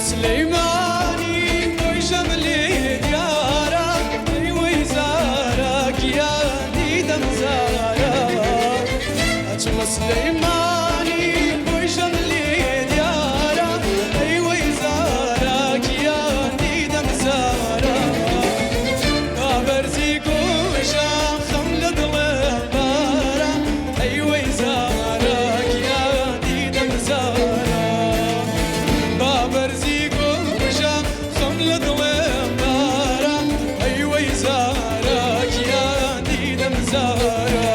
سليماني وجملي ديارا ويزارك يا ديدم زارا أجمل سليماني وجملي ديارا ويزارك يا ديدم زارا كابرزي كوشا خمل ضلبارا ويزارك يا ديدم زارا كابرزي كوشا خمل ضلبارا ويزارك يا ديدم زارا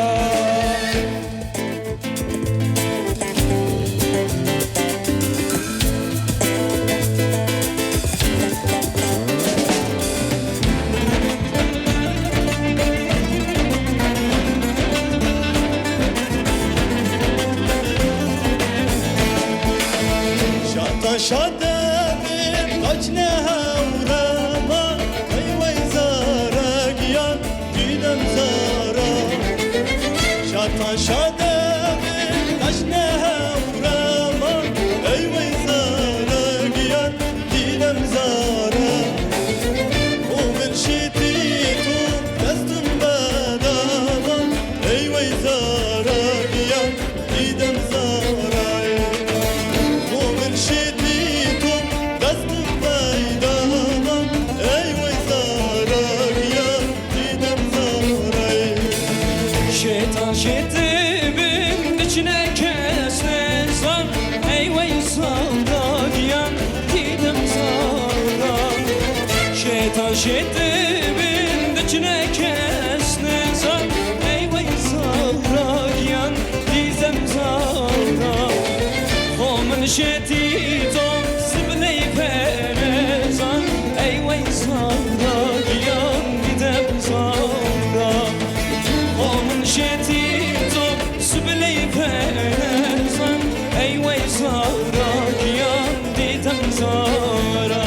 شاطا شاطا قجنها ورما أيوة زارك يا ديدم زارا شاطا شاطا قجنها ورما أيوة زارك يا ديدم زارا ومن شتيتو دستم بداما أيوة زارك يا ديدم زارا ومن شديتم دستم بيداما أيوة زارك يا ديدم زاري شيطان شتبن دچنه كسنزان أيوة زارك يا ديدم زارا شيطان شتبن دچنه كسنزان أيوة زارك يا ديدم زارا ومن شتيتم سبلي فرزان أيوة زارك يا ديدم زارا ومن شتيتم سبلي فرزان أيوة زارك يا ديدم زارا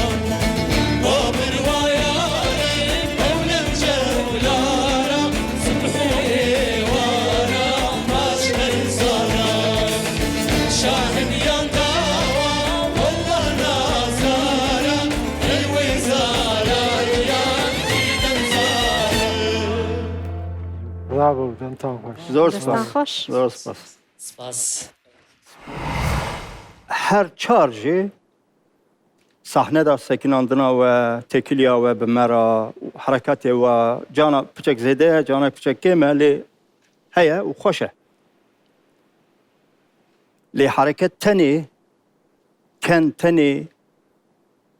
بابر ويارم أولم جولارا سبحوني وارا ماشي زارا شاهد ينداوى والله نازارا أيوة زارا يا ديدم زارا Bravo, دنتان خوش. زور دستان سپاس خوش. زور سپاس سپاس هر چارجی صحنه دا سکناندنا و تکیلیا و بمرا حرکت و جانا پچک زده جانا پچک کمه لی هیا و خوشه لی حرکت تنی کن تنی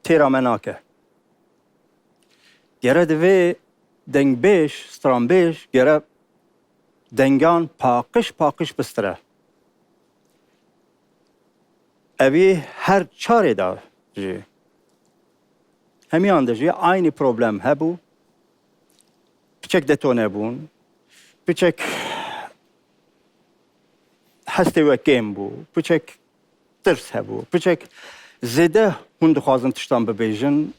تیرا مناکه گره دوی دنگ بیش ستران بیش گره دنگان پاقش بستره اوی هر چاره دا جی همیان دا جی aynı problem هبو پچک دتونه بون پچک هسته و کم بو پچک ترس هبو پچک زده هند خوازن تشتان ببیجن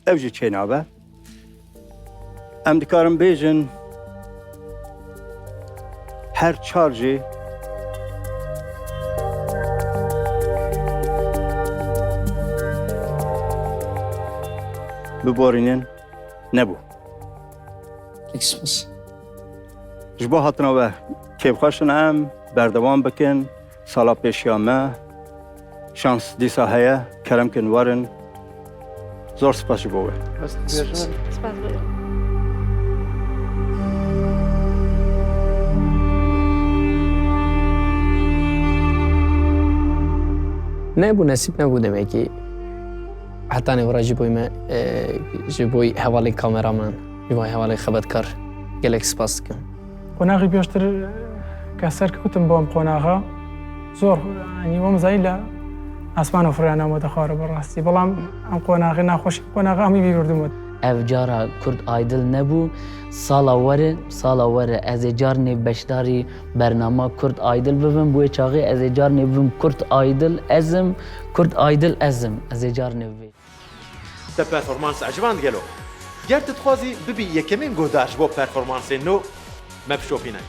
اوجی چینابه ام دکارم بیجن her çarjı ببارینن نبود. سپاس جبه هاتنا و کیف خشن ام بردوام بکن سالا پیشیامه شانس دیسا هیا کرم کن وارن زور سپاس جبوه. Best bejene. سپاس بگم. نبود نصیب نبوده میگی حتی نورا جبوی حوالی کامرامن جبوی حوالی خبرکار گلک سپاس کن قناغي بيشتر كسر كتم بوم قناغا زور يعني وم زايلا اسمان فريانا متخارب الراسي بلام ام قناغي ناخوش قناغا امي بيردمت evcara Kurd aydıl nebu sala were ez ê car nêv beşdarî bernama Kurd aydıl bibim bu çaxê ez ê car nêv bibim Kurd aydıl ezim Kurd aydıl ezim ez ê car nêv vê te performans ecvan gelo ger tu dixwazî bibî yekemîn guhdaş bo performansên nû me bişopîne